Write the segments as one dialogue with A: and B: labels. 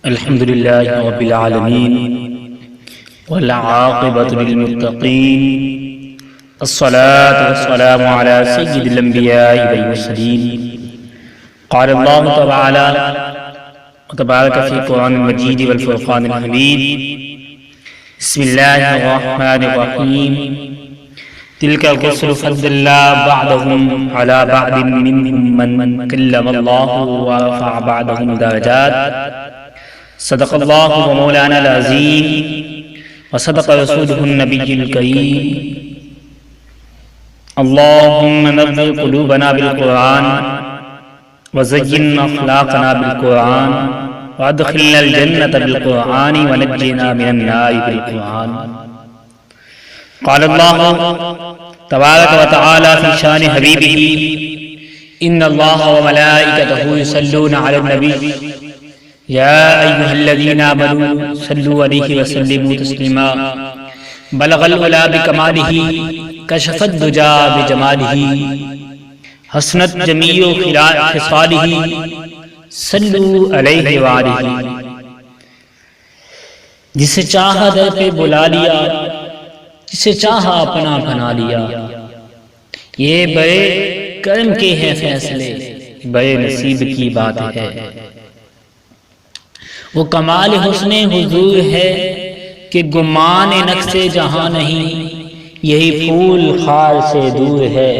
A: الحمد لله رب العالمين والعاقبة للمتقين الصلاة والسلام على سيد الأنبياء والمرسلين قال الله تعالى وتبارك في القرآن المجيد والفرقان الحميد بسم الله الرحمن الرحيم تلك الرسل فضلنا بعضهم على بعض منهم من كلم الله ورفع بعضهم درجات صدق اللہ و مولانا العظیم وصدق رسولہ النبی الکریم اللہم نور قلوبنا بالقرآن وزین اخلاقنا بالقرآن وادخلنا الجنة بالقرآن ونجنا من النار بالقرآن قال اللہ تبارک و تعالی فی شان حبیبہ ان اللہ وملائکتہ یصلون علی النبی یا ایہا الذین آمنوا صلوا علیہ وسلموا تسلیما بلغ العلا بکمالہ کشف الدجا بجمالہ حسنت جمیع خصالہ صلوا علیہ وآلہ جسے چاہا در پہ بلا لیا جسے چاہا اپنا بنا لیا یہ بڑے کرم کے ہیں فیصلے بڑے نصیب کی بات ہے وہ کمال حسن حضور ہے کہ گمان نقص جہاں نہیں یہی پھول خار سے دور ہے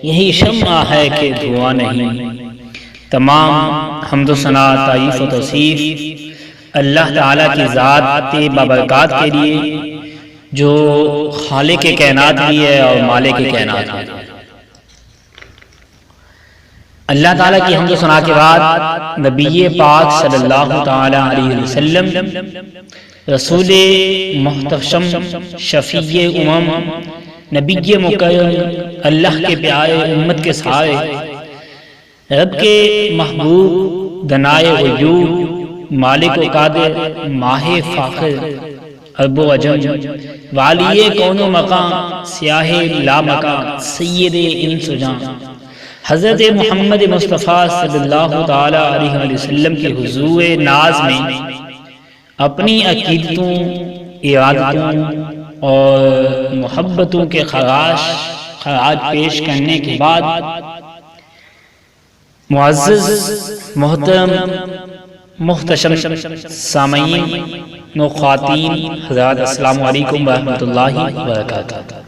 A: یہی شمع ہے کہ دھواں نہیں تمام حمد و ثنا تعریف و توصیف اللہ تعالیٰ کی ذات بابرکات کے لیے جو خالق کائنات بھی ہے اور مالک کائنات ہے اللہ تعالیٰ کی حمد و ثنا کے بعد نبی پاک صلی اللہ تعالیٰ علیہ وسلم رسول محتشم شفیع امم نبی مکرم اللہ کے پیارے امت کے سارے رب کے محبوب دنائے غیوب مالک و قادر ماہ فاخر عرب و عجم والی کون و مقام سیاہ لا مقام سید انس و جان حضرت محمد مصطفیٰ صلی اللہ تعالیٰ علیہ وسلم کے حضور ناز میں اپنی عقیدتوں ارادتوں اور محبتوں کے خراج پیش کرنے کے بعد معزز محترم محتشم سامعین و خواتین حضرات السلام علیکم ورحمۃ اللہ وبرکاتہ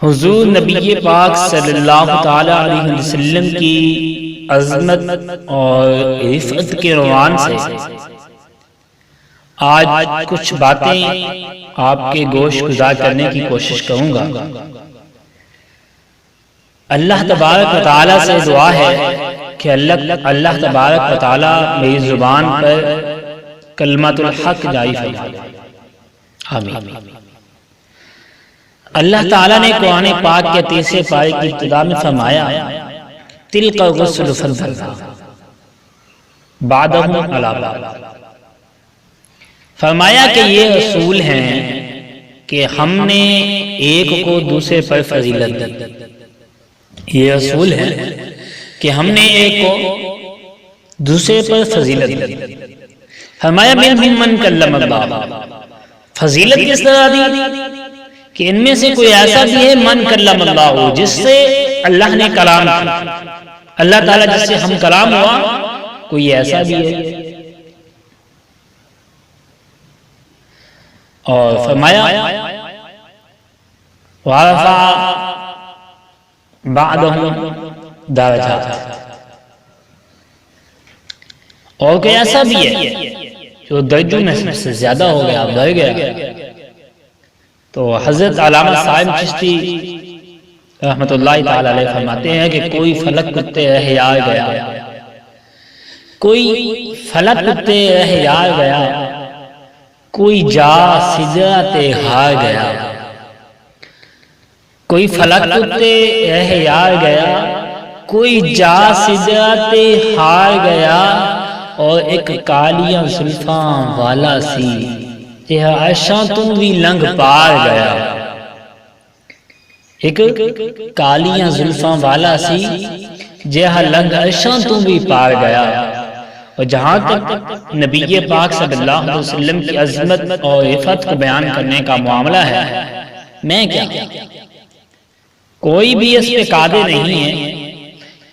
A: حضور نبی پاک صلی اللہ تعالیٰ علیہ وسلم کی عظمت اور رفعت کے عنوان سے آج کچھ باتیں آپ کے گوش گزار کرنے کی کوشش کروں گا اللہ تبارک و تعالیٰ سے دعا ہے کہ اللہ تبارک و تعالیٰ میری زبان پر کلمۃ الحق جاری فرمائے آمین اللہ تعالیٰ نے قرآن پاک کے تیسرے پارے کی ابتدا میں فرمایا تلک الرسل فضلنا بعضهم علی بعض فرمایا کہ یہ رسول ہیں کہ ہم نے ایک کو دوسرے پر فضیلت دی یہ رسول ہیں کہ ہم نے ایک کو دوسرے پر فضیلت دی فرمایا منہم من کلم اللہ فضیلت کس طرح دی کہ ان میں سے کوئی ایسا بھی ہے من کلم اللہ ہو جس سے اللہ نے کلام کیا اللہ تعالیٰ جس سے ہم کلام ہوا کوئی ایسا بھی ہے اور فرمایا وَرَفَعَ بَعْضَهُمْ دَرَجَاتٍ اور کوئی ایسا بھی ہے جو درجوں میں سے زیادہ ہو گیا بڑھ گیا تو حضرت علامہ صاحب چشتی رحمت اللہ تعالی علیہ فرماتے ہیں کہ کوئی فلک کتے رہ یار گیا کوئی فلک کتے رہ یار گیا کوئی جا سجرات ہار گیا کوئی فلک کتے رہ یار گیا کوئی جا سجرات ہار گیا اور ایک کالیاں زلفاں والا سی یہ عائشہ تو بھی لنگ پار گیا ایک کالیاں زلفاں والا سی جہاں لنگ عرشاں تو بھی پار گیا۔ اور جہاں تک نبی پاک صلی اللہ علیہ وسلم کی عظمت اور عفت کو بیان کرنے کا معاملہ ہے، میں کیا، کوئی بھی اس پہ قادر نہیں ہے،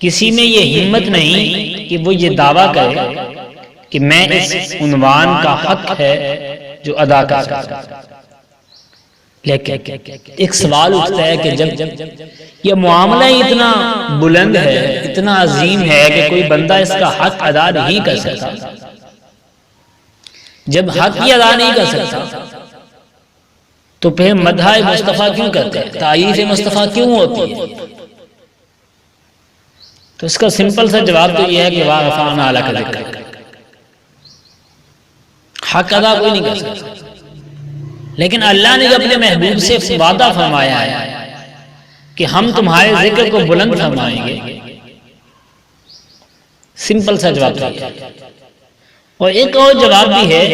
A: کسی میں یہ ہمت نہیں کہ وہ یہ دعویٰ کرے کہ میں اس عنوان کا حق ہے جو ادا کر سکتا۔ لیکن ایک سوال اٹھتا ہے کہ جب یہ معاملہ اتنا بلند ہے، اتنا عظیم ہے کہ کوئی بندہ اس کا حق ادا نہیں کر سکتا، جب حق ہی ادا نہیں کر سکتا تو پھر مدح مصطفیٰ کیوں کرتے ہیں، تعریف مصطفیٰ کیوں ہوتی ہے؟ تو اس کا سمپل سا جواب تو یہ ہے کہ وَرَفَعْنَا لَكَ ذِكْرَكَ، حق ادا کوئی نہیں کر سکتا، لیکن اللہ نے اپنے محبوب سے وعدہ فرمایا ہے کہ ہم تمہارے ذکر کو بلند فرمائیں گے۔ سمپل سا جواب ہے۔ اور ایک اور جواب بھی ہے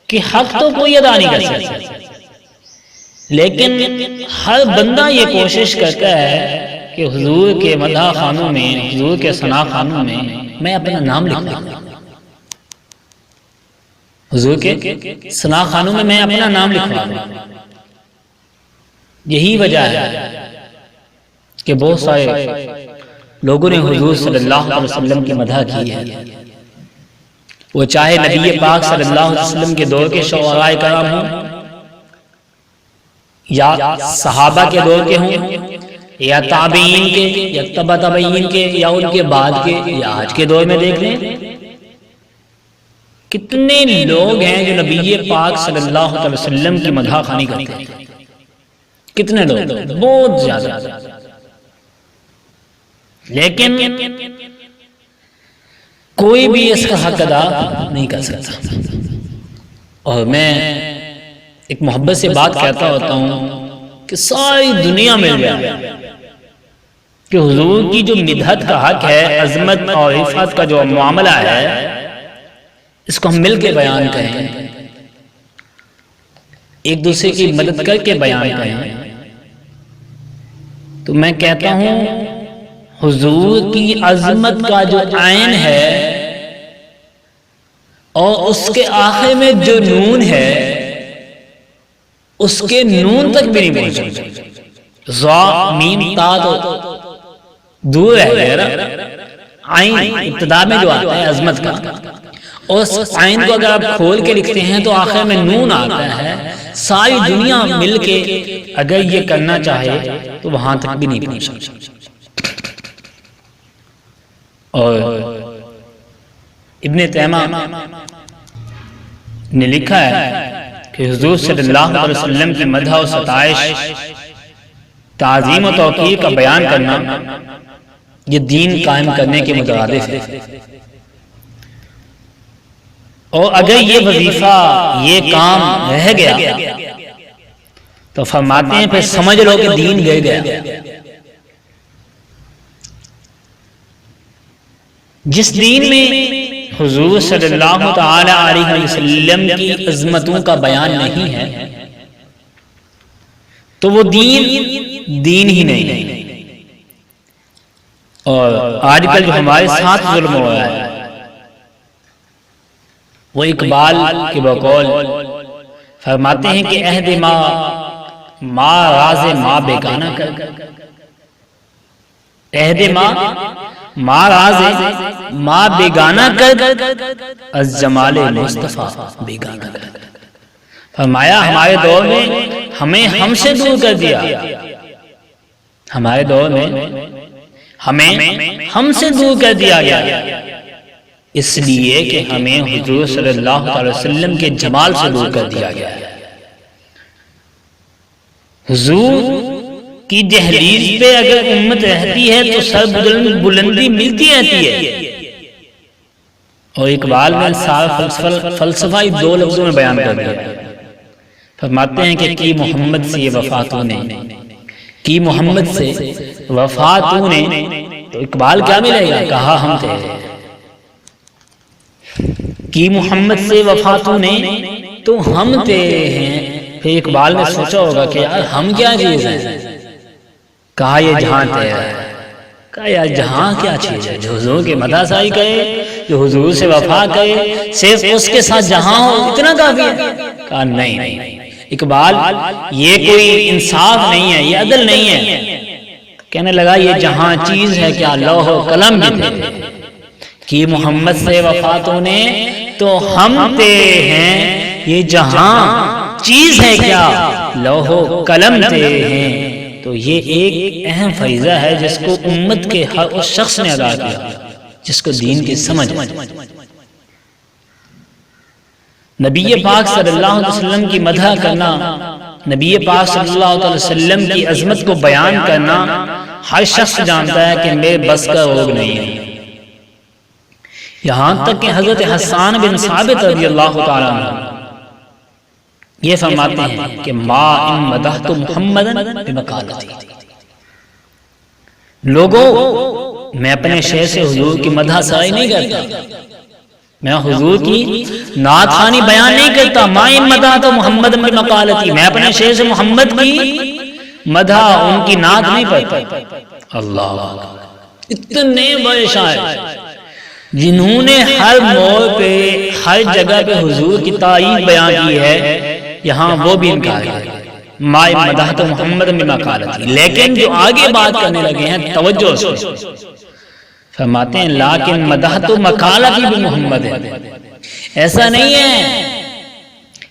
A: کہ حق تو کوئی ادا نہیں کر سکتا، لیکن ہر بندہ یہ کوشش کرتا ہے کہ حضور کے مدح خانوں میں، حضور کے ثنا خانوں میں میں اپنا نام لکھوا دوں، حضور کے ثنا خانوں میں میں اپنا نام لکھوا دوں۔ یہی وجہ ہے کہ بہت سارے لوگوں نے حضور صلی اللہ علیہ وسلم کی مدح کی ہے، وہ چاہے نبی پاک صلی اللہ علیہ وسلم کے دور کے شعراء کرام ہوں، یا صحابہ کے دور کے ہوں، یا تابعین کے، یا تبع تابعین کے، یا ان کے بعد کے، یا آج کے دور میں دیکھ لیں کتنے لوگ ہیں جو نبی پاک صلی اللہ علیہ وسلم کی مدح خوانی کرتے ہیں، کتنے لوگ، بہت زیادہ، لیکن کوئی بھی اس کا حق ادا نہیں کر سکتا۔ اور میں ایک محبت سے بات کہتا ہوتا ہوں کہ ساری دنیا مل جائے کہ حضور کی جو مدحت کا حق ہے، عظمت اور عفت کا جو معاملہ ہے، اس کو ہم مل کے بیان کریں، ایک دوسرے کی مدد کر کے بیان کریں، تو میں کہتا ہوں حضور کی عظمت کا جو عین ہے اور اس کے آخر میں جو نون ہے، اس کے نون تک بھی نہیں پہنچا، ذا میم تا تو دور ہے نا، عین ابتدا میں جو آتا ہے عظمت کا، اور اس عین کو اگر آپ کھول کے لکھتے ہیں تو آخر میں نون آتا ہے۔ ساری دنیا مل کے اگر یہ کرنا چاہے تو وہاں تک بھی نہیں پہنچا۔ اور ابن تیمیہ نے لکھا ہے کہ حضور صلی اللہ علیہ وسلم کی مدح و ستائش، تعظیم و توقیر کا بیان کرنا یہ دین قائم کرنے کے مترادف ہے، اور اگر یہ وظیفہ، یہ کام رہ گیا تو فرماتے ہیں پھر سمجھ لو کہ دین گر گیا۔ جس دین میں حضور صلی اللہ تعالی علیہ وسلم کی عظمتوں کا بیان نہیں ہے تو وہ دین ہی نہیں ہے۔ اور آج کل جو ہمارے ساتھ ظلم ہو رہا ہے، وہ اقبال کے بقول فرماتے ہیں کہ عہد ماں راز ماں بیگانہ کر، عہد ماں راز ماں بیگانہ کر، از جمال مصطفیٰ بیگانہ کر۔ فرمایا ہمارے دور میں ہمیں ہم سے دور کر دیا، ہمارے دور میں ہمیں ہم سے دور کر دیا گیا، اس لیے کہ ہمیں حضور صلی اللہ علیہ وسلم کے جمال سے دور کر دیا گیا ہے۔ حضور کی دہلیز پہ اگر امت رہتی ہے تو سر بلندی ملتی رہتی ہے۔ اور اقبال میں سارا فلسفہ دو لفظوں میں بیان کر دیا، فرماتے ہیں کہ کی محمد سے یہ وفا تو نے، کی محمد سے وفا تو نے، تو اقبال کیا ملے گا؟ کہا ہم تیرے، کی محمد سے وفا تو نے تو ہم تیرے ہیں۔ پھر اقبال نے سوچا ہوگا کہ یار ہم کیا چیز ہیں؟ کہا یہ جہاں تیرا ہے، کہا یار جہاں کیا چیز ہے جو حضور کے مدح سائی کرے، جو حضور سے وفا کرے، صرف اس کے ساتھ جہاں ہو اتنا کافی ہے؟ کہا نہیں اقبال، یہ کوئی انصاف نہیں ہے، یہ عدل نہیں ہے۔ کہنے لگا یہ جہاں چیز ہے کیا لوح و قلم بھی تھے کہ محمد سے وفاتوں نے تو ہم تیرے ہیں، یہ جہاں چیز ہے کیا لوح و قلم تیرے ہیں۔ تو یہ ایک اہم فریضہ ہے جس کو امت کے ہر اس شخص نے ادا کیا جس کو دین کی سمجھ۔ نبی پاک صلی اللہ علیہ وسلم کی مدح کرنا، نبی پاک صلی اللہ علیہ وسلم کی عظمت کو بیان کرنا ہر شخص جانتا ہے کہ میرے بس کا روگ نہیں ہے۔ یہاں تک کہ حضرت حسان بن ثابت رضی اللہ تعالیٰ عنہ یہ فرماتے ہیں کہ ما ان مدحت محمدًا بمقالتی، لوگوں میں اپنے شہر سے حضور کی مدح سرائی نہیں کرتا، میں حضور کی نعت خوانی بیان نہیں کرتا۔ ما ان مدحت محمدًا بمقالتی، میں اپنے شہر سے محمد کی مدح ان کی نعت نہیں پڑھتا۔ اللہ، اتنے بڑے شاعر جنہوں نے ہر موڑ پہ ہر جگہ پہ حضور کی تعریف بیان کی ہے، یہاں وہ بھی انکار ہے ما مدحت محمد بمقالتی۔ لیکن جو آگے بات کرنے لگے ہیں توجہ سے فرماتے ہیں لیکن مدحت مقالتی بمحمد، ایسا نہیں ہے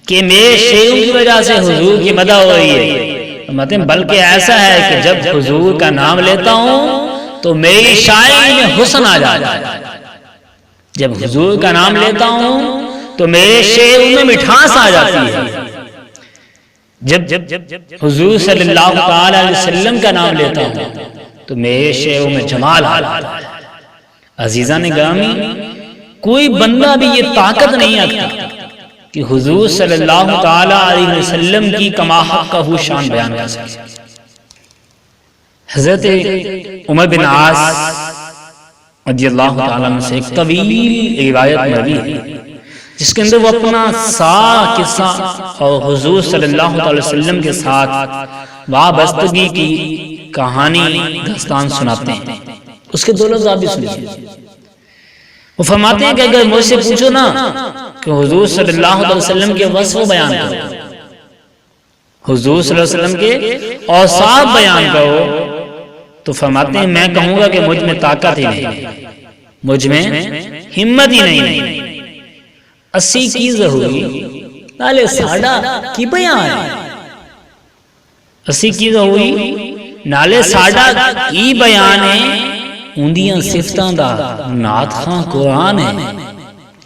A: کہ میرے شعروں کی وجہ سے حضور کی مدح ہو رہی ہے، فرماتے ہیں بلکہ ایسا ہے کہ جب حضور کا نام لیتا ہوں تو میری شاعری میں حسن آ جاتا ہے، جب حضور کا نام لیتا ہوں تو میرے شعروں میں مٹھاس آ جاتی ہے، جب حضور صلی اللہ تعالی علیہ وسلم کا نام لیتا ہوں تو میرے شعروں میں جمال آ جاتا ہے۔ عزیزان گرامی، کوئی بندہ بھی یہ طاقت نہیں رکھتا کہ حضور صلی اللہ تعالی علیہ وسلم کی کما حق کا شان بیان کر سکے۔ حضرت عمر بن عاص رضی اللہ تعالیٰ عنہ سے ایک طویل روایت مروی ہے جس کے اندر وہ اپنا سارا قصہ اور حضور صلی اللہ علیہ وسلم کے ساتھ وابستگی کی کہانی داستان سناتے ہیں۔ اس کے دو لفظ آپ بھی سنیے۔ وہ فرماتے ہیں کہ اگر مجھ سے پوچھو نا کہ حضور صلی اللہ علیہ وسلم کے وصف بیان کرو، حضور صلی اللہ علیہ وسلم کے اوصاف بیان کرو، تو فرماتے ہیں میں کہوں گا کہ مجھ میں طاقت ہی نہیں، مجھ میں ہمت ہی نہیں، اسی کی ضروری نالے ساڑا کی بیان ہے، اسی کی ضروری نالے ساڑا کی بیان ہے، اندیاں صفتاں دا نعت خاں قرآن ہے،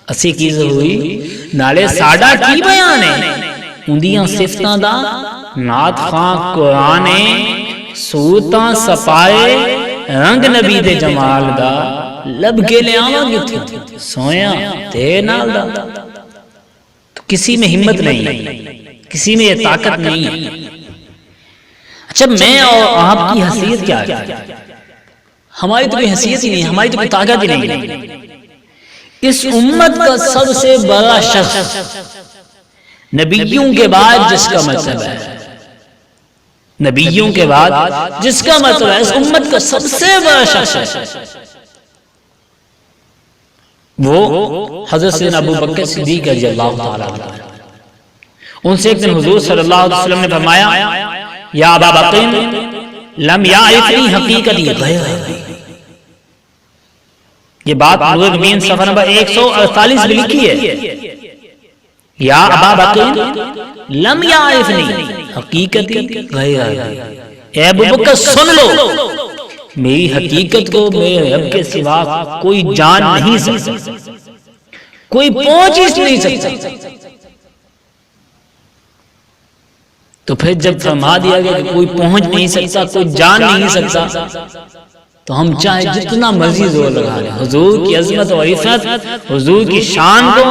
A: اسی کی ضروری نالے ساڑا کی بیان ہے، اندیاں صفتاں دا نعت خاں قرآن ہے، سورتاں سپائے رنگ نبی دے جمال دا، لب کے لے آواں گتھے سویا تے نال دا۔ تو کسی میں ہمت نہیں ہے، کسی میں یہ طاقت نہیں ہے۔ اچھا میں اور آپ کی حیثیت کیا ہے؟ ہماری تو کوئی حیثیت ہی نہیں، ہماری تو کوئی طاقت ہی نہیں۔ اس امت کا سب سے بڑا شخص نبیوں کے بعد جس کا مطلب ہے، نبیوں کے بعد جس کا مطلب ہے اس امت کا سب سے بڑا شخص ہے، وہ حضرت سیدنا ابو بکر صدیق رضی اللہ تعالیٰ عنہ۔ ان سے ایک دن حضور صلی اللہ علیہ وسلم نے فرمایا یا ابا بکر لم یعرفنی حقیقتی غیر، یہ بات نور المبین صفحہ نمبر 148 میں لکھی ہے، یا ابا بکر لم یعرفنی حقیقتی غیر، اے ابو بکر سن لو میری حقیقت کو میرے رب کے سوا کوئی جان نہیں سکتا، کوئی پہنچ ہی نہیں سکتا۔ تو پھر جب فرما دیا گیا کہ کوئی پہنچ نہیں سکتا، کوئی جان نہیں سکتا، تو ہم چاہے جتنا مرضی زور لگا لیں حضور کی عظمت اور عفت، حضور کی شان کو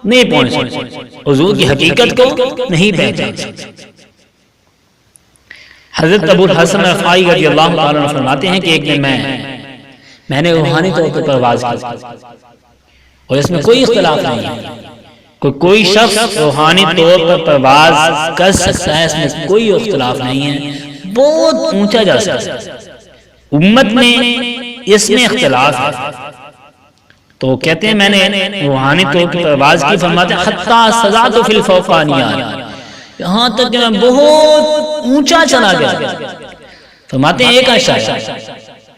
A: نہیں پہنچ سکتے، حضور کی حقیقت کو نہیں پہچان سکتے۔ حضرت ابو الحسن رفاعی رضی اللہ تعالیٰ عنہ فرماتے ہیں کہ ایک دن میں نے روحانی طور پر پرواز کی، اور اس میں کوئی اختلاف نہیں ہے، کوئی شخص روحانی طور پر پرواز کر سکتا ہے، اس میں کوئی اختلاف نہیں ہے، بہت اونچا جا سکتا ہے۔ امت میں اس میں اختلاف ہے. تو کہتے ہیں میں نے روحانی طور پر پرواز کی، فرماتے ہیں حتی صعدت فی الفوقانیات، یہاں تک کہ میں بہت اونچا چلا گیا. فرماتے ہیں ایک عرش آیا،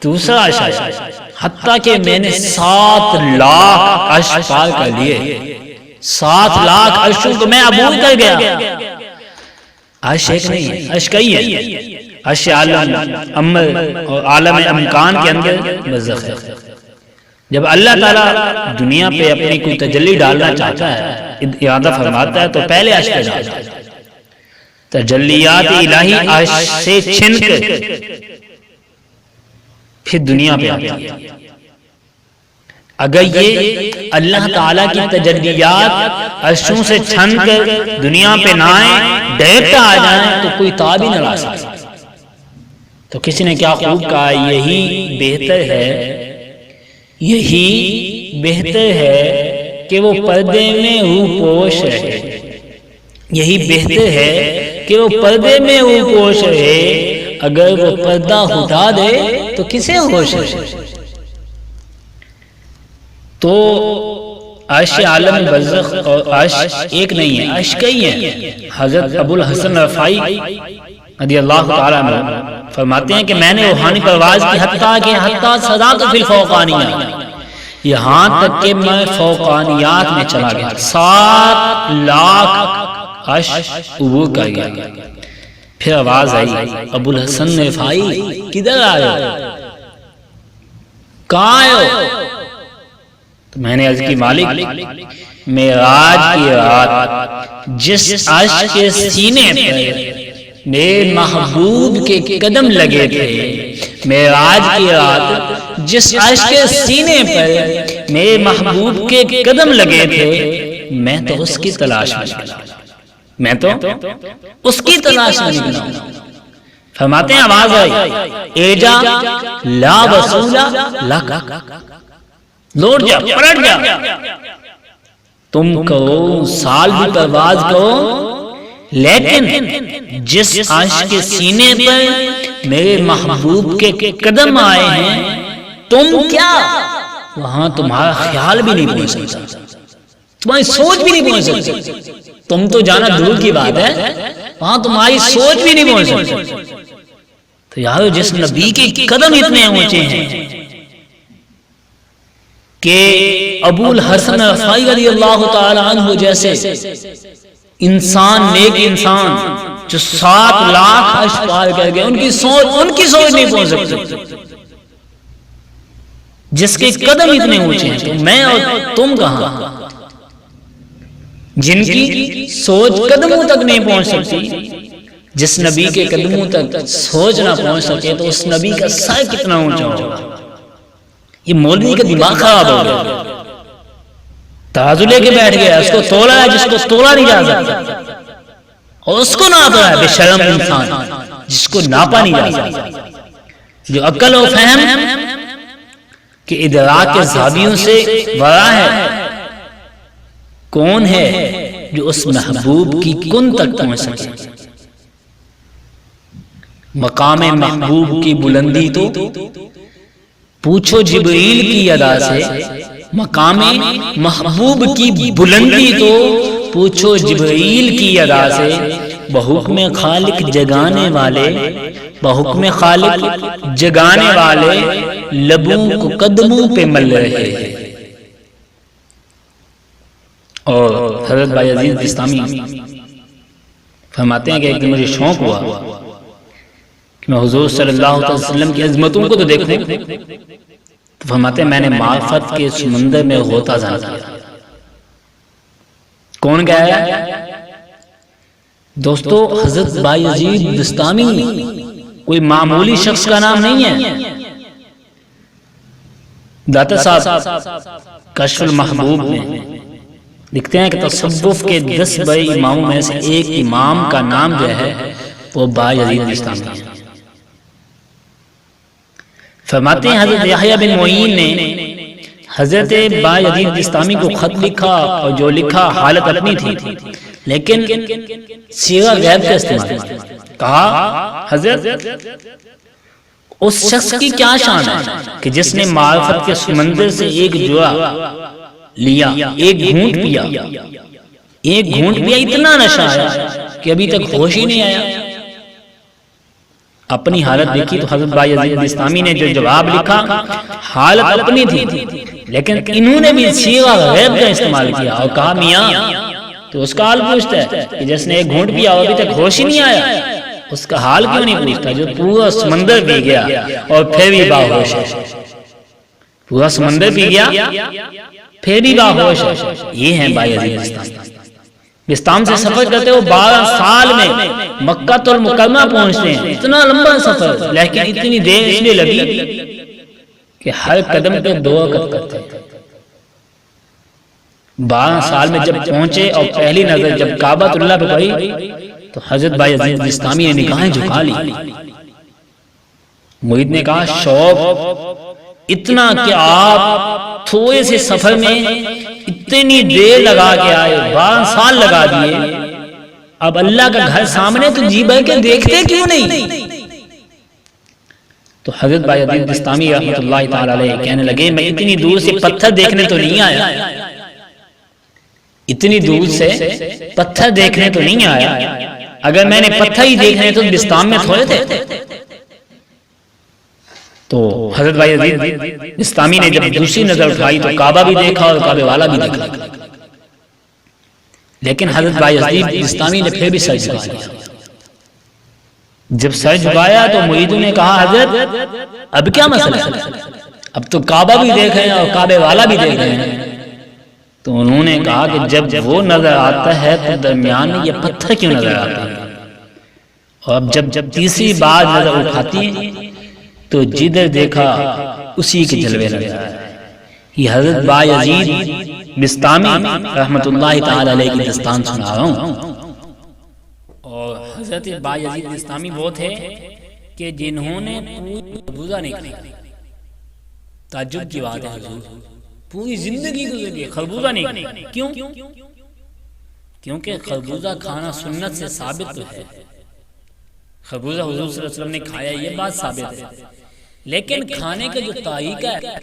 A: دوسرا عرش آیا، حتیٰ کہ میں نے 7 لاکھ عرش پار کر لیے. 7 لاکھ عرشوں کو میں عبور کر گیا. عرش ایک نہیں ہے، عرش کئی ہے. عرش عالم اور عالم امکان کے اندر برزخ ہے. جب اللہ تعالیٰ دنیا پہ اپنی کوئی تجلی ڈالنا چاہتا ہے، ارادہ فرماتا ہے، تو پہلے عرش پہ ڈالتا ہے. تجلیات الہی عرش سے چھن کر پھر دنیا پہ آتی ہے. اگر یہ اللہ تعالیٰ کی تجلیات عرشوں سے چھن کر دنیا پہ نہ آئیں، ڈائریکٹ آ جائیں، تو کوئی تاب ہی نہ لا سکتا. تو کسی نے کیا خوب کہا، یہی بہتر ہے کہ وہ پردے میں روح پوش رہے. یہی بہتر ہے کہ وہ پردے میں روح پوش رہے. اگر وہ پردہ ہٹا دے تو کسے ہوش رہے. تو عرش عالم برزخ اور عرش ایک نہیں ہے، عرش کئی ہیں. حضرت ابو الحسن رفاعی رضی اللہ تعالیٰ عنہ فرماتے ہیں کہ میں نے روحانی پرواز کی حتیٰ صعدت فی الفوقانیات، یہاں تک کہ میں فوقانیات میں چلا گیا. 7 لاکھ عرش عبور کر گیا. پھر آواز آئی، ابو الحسن رفاعی کدھر آئے ہو، کہاں آئے ہو؟ تو میں نے عرض کی مالک معراج کی رات جس عرش کے سینے پر میرے محبوب کے قدم لگے تھے، معراج کی رات جس عرش کے سینے پر میرے محبوب کے قدم لگے تھے، میں تو اس کی تلاش میں نکلا. میں تو اس کی تلاش میں نکلا. فرماتے ہیں آواز آئی، ایجا لا وصولا لک، لوٹ جا، پلٹ جا. تم کہو سال بھی پرواز کرو، لیکن جس عرش کے سینے پر میرے محبوب کے قدم آئے ہیں، تم کیا وہاں تمہارا خیال بھی نہیں پہنچ سکتا، تمہاری سوچ بھی نہیں پہنچ سکتی. تم تو جانا دور کی بات ہے، وہاں تمہاری سوچ بھی نہیں پہنچ سکتی. تو یارو جس نبی کے قدم اتنے اونچے ہیں کہ ابو الحسن رفاعی رضی اللہ تعالی عنہ جیسے انسان، نیک انسان جو 7 لاکھ عرش پار کر گئے، ان کی سوچ نہیں پہنچ سکتی. جس کے قدم اتنے اونچے ہیں، تو میں اور تم کہاں؟ جن کی سوچ قدموں تک نہیں پہنچ سکتی. جس نبی کے قدموں تک سوچ نہ پہنچ سکے تو اس نبی کا سر کتنا اونچا ہوگا. یہ مولوی کا دماغ خراب ہو گیا، ترازو لے کے بیٹھ گیا، اس کو تولا ہے جس کو تولا نہیں جا سکتا، اور اس کو ناپ رہا ہے بے شرم انسان جس کو ناپا نہیں جا سکتا. جو عقل و فہم کہ ادراک کے زاویوں سے ورا ہے، کون ہے جو اس محبوب کی کن تک پہنچ سکے. مقام محبوب کی بلندی تو پوچھو جبریل کی ادا سے، مقام محبوب کی بلندی تو پوچھو جبریل کی ادا سے. بحکم خالق جگانے والے، بحکم خالق جگانے والے لبوں کو قدموں پہ مل رہے ہیں. اور حضرت بھائی عزیز بستامی فرماتے ہیں کہ ایک دن مجھے شوق ہوا کہ میں حضور صلی اللہ علیہ وسلم کی عظمتوں کو تو دیکھوں. تو فرماتے ہیں میں نے معرفت کے سمندر میں غوطہ زن کیا. کون گیا؟ دوستو حضرت بھائی عزیز بستامی کوئی معمولی شخص کا نام نہیں ہے. داتا صاحب کشف المحبوب میں لکھتے ہیں کہ تصوف کے 10 بڑے اماموں میں سے ایک امام کا نام جو ہے وہ بھائی عزیز بستامی ہے. فرماتے ہیں حضرت یحییٰ بن معین نے حضرت بھائی عزیز بستامی کو خط لکھا، اور جو لکھا حالت اپنی تھی، لیکن صیغہ غیب کا استعمال کہا حضرت اس شخص کی کیا شان ہے کہ جس نے معرفت کے سمندر سے ایک جوڑا لیا، ایک گھونٹ پیا، ایک گھونٹ پیا، اتنا نشہ آیا کہ ابھی تک ہوش ہی نہیں آیا۔ اپنی حالت دیکھی تو حضرت بایزید بسطامی نے جو جواب لکھا، حالت اپنی تھی، لیکن انہوں نے بھی صیغہ غیب کا استعمال کیا اور کہا میاں، تو اس کا حال پوچھتا ہے کہ جس نے ایک گھونٹ پیا اور ابھی تک ہوش ہی نہیں آیا، اس کا حال کیوں نہیں پوچھتا جو پورا سمندر پی گیا اور پھر بھی باہوش ہے؟ پورا سمندر پی گیا پھر بھی باہوش ہے۔ یہ ہیں بایزید بسطامی۔ بسطام سے سفر کرتے وہ 12 سال میں مکہ المکرمہ پہنچتے ہیں، اتنا لمبا سفر، لیکن اتنی دیر اس لیے لگی کہ ہر قدم پہ دعا کرتے ہیں۔ 12 سال میں جب پہنچے اور پہلی نظر جب کعبۃ اللہ پہ پڑی تو حضرت بایزید بسطامی نے نگاہیں جھکا لی۔ مرید نے کہا شوق اتنا کہ آپ تھوڑے سے سفر میں اتنی دیر لگا کے آئے، 12 سال لگا دیے، اب اللہ کا گھر سامنے تو جی بھر کے دیکھتے کیوں نہیں؟ تو حضرت بایزید بسطامی رحمۃ اللہ تعالی علیہ کہنے لگے میں اتنی دور سے پتھر دیکھنے تو نہیں آیا، اتنی دور سے پتھر دیکھنے تو نہیں آیا، اگر میں نے پتھر ہی دیکھنے تو بسطام میں تھوڑے تھے۔ تو حضرت بایزید بسطامی نے جب دوسری نظر اٹھائی تو کعبہ بھی دیکھا اور کعبے والا بھی دیکھا، لیکن حضرت بایزید بسطامی نے پھر بھی سر جھکا لیا۔ جب سر جھکایا تو مریدوں نے کہا حضرت اب کیا مسئلہ ہے، اب تو کعبہ بھی دیکھ رہے ہیں اور کعبے والا بھی دیکھ رہے ہیں۔ تو انہوں نے کہا کہ جب وہ نظر آتا ہے تو درمیان میں یہ پتھر کیوں نظر آتے ہیں؟ اور اب جب تیسری بار نظر اٹھاتی ہیں تو جدھر دیکھا اسی کے جلوے لگ رہا ہے۔ یہ حضرت بایزید بسطامی رحمت اللہ تعالی علیہ کی داستان سنا رہا ہوں۔ اور حضرت بایزید بسطامی وہ تھے کہ جنہوں نے پوری خربوزہ نہیں کھائی۔ تعجب کی بات ہے حضور، پوری زندگی گزری خربوزہ نہیں کھائی، کیوں؟ کیونکہ خربوزہ کھانا سنت سے ثابت تو ہے، خربوزہ حضور صلی اللہ علیہ وسلم نے کھایا یہ بات ثابت ہے، لیکن کھانے کا جو طریقہ ہے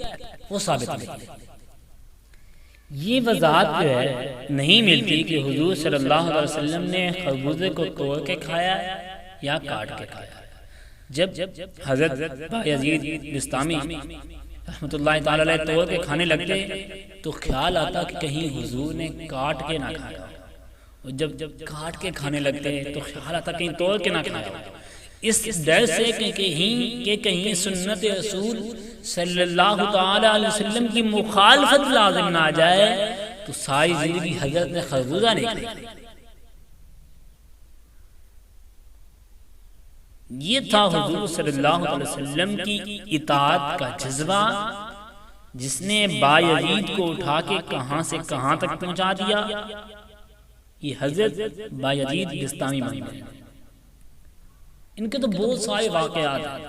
A: وہ ثابت نہیں۔ یہ وضاحت جو ہے نہیں ملتی کہ حضور صلی اللہ علیہ وسلم نے خربوزے کو توڑ کے کھایا یا کاٹ کے کھایا۔ جب حضرت بایزید بسطامی رحمت اللہ تعالی علیہ توڑ کے کھانے لگتے تو خیال آتا کہ کہیں حضور نے کاٹ کے نہ کھایا، اور جب کاٹ کے کھانے لگتے تو خیال آتا کہیں توڑ کے نہ کھایا، اس ڈر سے کہ کہیں سنت رسول صلی اللہ تعالی علیہ وسلم کی مخالفت لازم نہ آ جائے، تو ساری زندگی حضرت نے خربوزہ نہیں کھایا۔ یہ تھا حضور صلی اللہ علیہ وسلم کی اطاعت کا جذبہ، جس نے بایزید کو اٹھا کے کہاں سے کہاں تک پہنچا دیا۔ یہ حضرت بایزید بسطامی مانتے ہیں، ان کے تو بہت سارے واقعات ہیں۔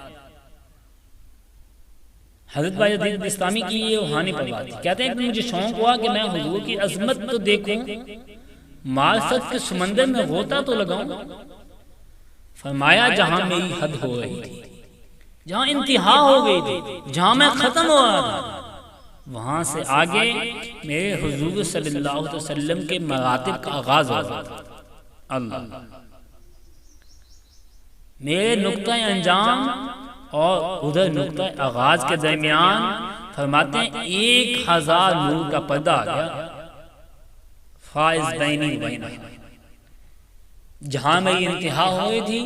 A: حضرت بایزید بسطامی کی یہ روحانی پرواز تھی، کہتے ہیں کہ مجھے شوق ہوا کہ میں حضور کی عظمت تو دیکھوں، معرفت کے سمندر میں غوطہ تو لگاؤں۔ فرمایا جہاں میری حد ہو رہی تھی، جہاں انتہا ہو گئی تھی، جہاں میں ختم ہو رہا تھا، وہاں سے آگے میرے حضور صلی اللہ علیہ وسلم کے مراتب کا آغاز ہو رہا تھا۔ اللہ، میرے نقطہ انجام اور ادھر نقطہ آغاز کے درمیان فرماتے ہیں 1000 نور کا پردہ آ گیا، فائز بینی بینہ، جہاں میری انتہا ہو رہی تھی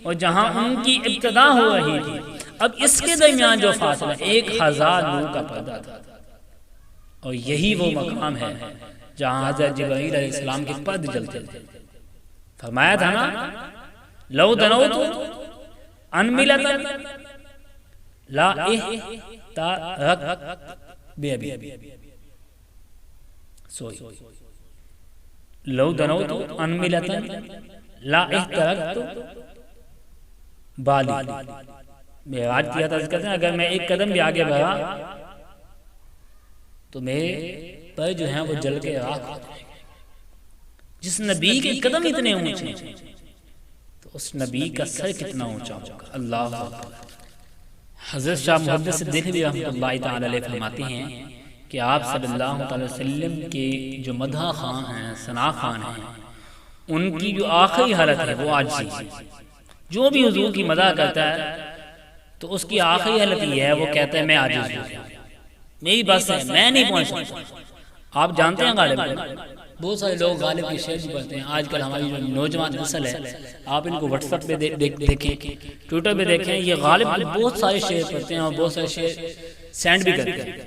A: اور جہاں ان کی ابتدا ہو رہی تھی، اب اس کے درمیان جو فاصلہ 1000 نور کا پردہ تھا، اور یہی وہ مقام ہے جہاں حضرت جبرائیل علیہ السلام کے پرد جلتے تھے۔ فرمایا تھا نا لو دنوت انملتا لا احترق بے لو دنوت انملتا لا احترقت بالی، معراج کیا تھا، کہتے ہیں اگر میں ایک قدم بھی آگے بڑھا تو میرے پر جو ہیں وہ جل کے راکھ ہو جائیں گے۔ جس نبی کے قدم اتنے اونچے تو اس نبی کا سر کتنا اونچا ہوگا۔ اللہ اکبر۔ حضرت شاہ محدث دہلوی رحمۃ اللہ تعالی علیہ فرماتے ہیں کہ آپ صلی اللہ تعالی وسلم کے جو مدح خان ہیں، ثنا خان ہیں، ان کی جو آخری حالت ہے وہ عاجزی ہے۔ جو بھی حضور کی مدح کرتا ہے تو اس کی آخری حالت یہ ہے، وہ کہتا ہے میں عاجز ہوں، میری بس ہے، میں نہیں پہنچ سکتا۔ آپ جانتے ہیں غالب بہت سارے لوگ غالب کی شعر بھی پڑھتے ہیں۔ آج کل ہماری جو نوجوان نسل ہے، آپ ان کو واٹس ایپ پہ دیکھیں، ٹویٹر پہ دیکھیں، یہ غالب بہت سارے شعر پڑھتے ہیں اور بہت سارے شعر سینڈ بھی کرتے ہیں۔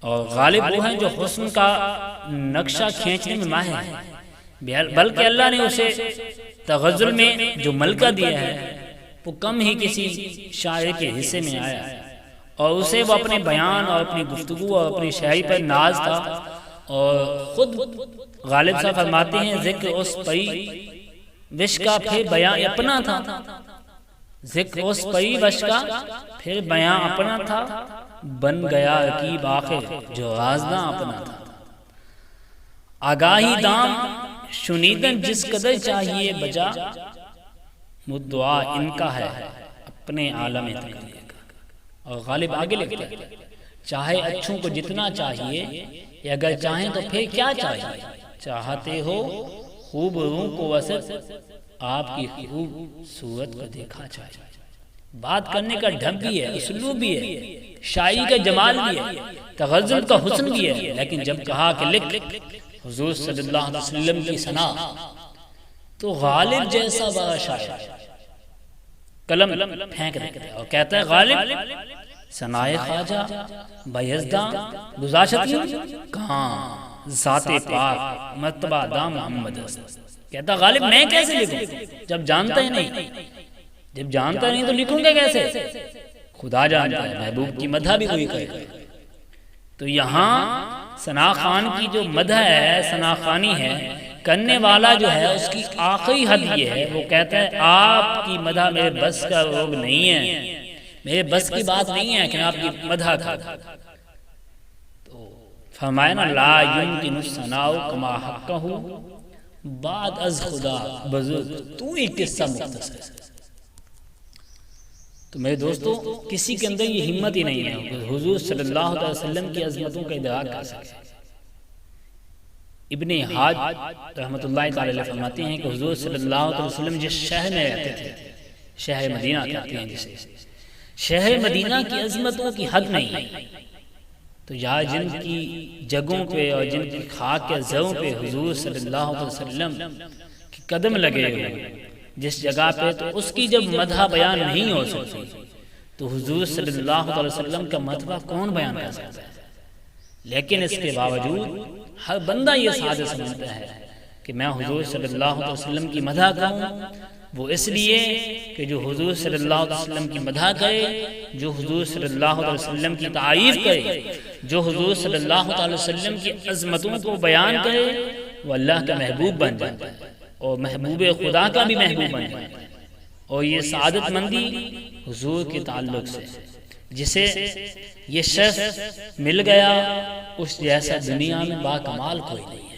A: اور غالب وہ ہیں جو حسن کا نقشہ کھینچنے میں ماہر ہیں، بلکہ اللہ نے اسے تغزل میں جو ملکہ دیا ہے وہ کم ہی کسی شاعر کے حصے میں آیا ہے، اور اسے وہ اپنے بیان اور اپنی گفتگو اور اپنی شاعری پر ناز تھا۔ اور خود غالب صاحب فرماتے ہیں ذکر اس پئی وش کا پھر بیان اپنا تھا، ذکر اس پئی وش کا پھر بیان اپنا تھا، بن گیا رقیب آخر جو غازداں اپنا تھا۔ آگاہی دام شنیدن جس قدر چاہیے بجا، مدعا ان کا ہے اپنے عالم تقدیر کا۔ اور غالب آگے لکھتے ہیں چاہے اچھوں کو جتنا چاہیے، یا اگر چاہیں تو پھر کیا چاہیے، چاہتے ہو خوب روح کو وسط آپ کی خوب صورت کو دیکھا چاہیے۔ بات کرنے کا ڈھنگ بھی ہے، اسلوب بھی ہے، شاعری کا جمال بھی ہے، تغزل کا حسن بھی ہے، لیکن جب کہا کہ لکھ حضور صلی اللہ علیہ وسلم کی ثنا، تو غالب جیسا بڑا شاعر قلم پھینک دیتا ہے اور کہتا ہے غالب ثنائے خواجہ بیزداں گزاشت کہاں ذات پاک مرتبہ دا محمد۔ کہتا غالب میں کیسے لکھوں جب جانتا ہی نہیں، جب جانتا نہیں تو لکھوں گا کیسے؟ خدا جانتا ہے، محبوب کی مدح بھی وہی کرے گا۔ تو یہاں ثنا خان کی جو مدح ہے، ثنا خانی ہے، کرنے والا جو ہے اس کی آخری حد یہ ہے، وہ کہتا ہے آپ کی مدح میرے بس کا روگ نہیں ہے، میرے بس کی بات نہیں ہے کہ میں آپ کی مدح کروں۔ تو فرمایا نا لا یمکن الثناء کما حقہ بعد از خدا بزرگ تو ہی قصہ مختصر۔ تو میرے دوستو کسی کے اندر یہ ہمت ہی نہیں ہے کہ حضور صلی اللہ علیہ وسلم کی عظمتوں کا ادراک کر سکے۔ ابن حاج رحمۃ اللہ تعالی علیہ فرماتے ہیں کہ حضور صلی اللہ علیہ وسلم جس شہر میں رہتے تھے، شہر مدینہ کہتے ہیں جسے، شہر مدینہ کی عظمتوں کی حد نہیں۔ تو یہاں جن کی جگہوں پہ اور جن کی خاک کے زروں پہ حضور صلی اللہ علیہ وسلم کے قدم لگے ہوئے، جس جگہ پہ تو اس کی جب مدح بیان نہیں ہو سکتی، تو حضور صلی اللہ علیہ وسلم کا مدح کون بیان کر سکتا ہے؟ لیکن اس کے باوجود ہر بندہ یہ سعادت سمجھتا ہے کہ میں حضور صلی اللہ علیہ وسلم کی مدح کروں، وہ اس لیے کہ جو حضور صلی اللہ علیہ وسلم کی مدح کرے، جو حضور صلی اللہ علیہ وسلم کی تعریف کرے، جو حضور صلی اللہ علیہ وسلم کی عظمتوں کو بیان کرے، وہ اللہ کا محبوب بن جاتا ہے اور محبوب خدا کا بھی محبوب بن جاتا ہے۔ اور یہ سعادت مندی حضور کے تعلق سے، جسے یہ شخص مل گیا اس جیسا دنیا میں با کمال کوئی نہیں ہے۔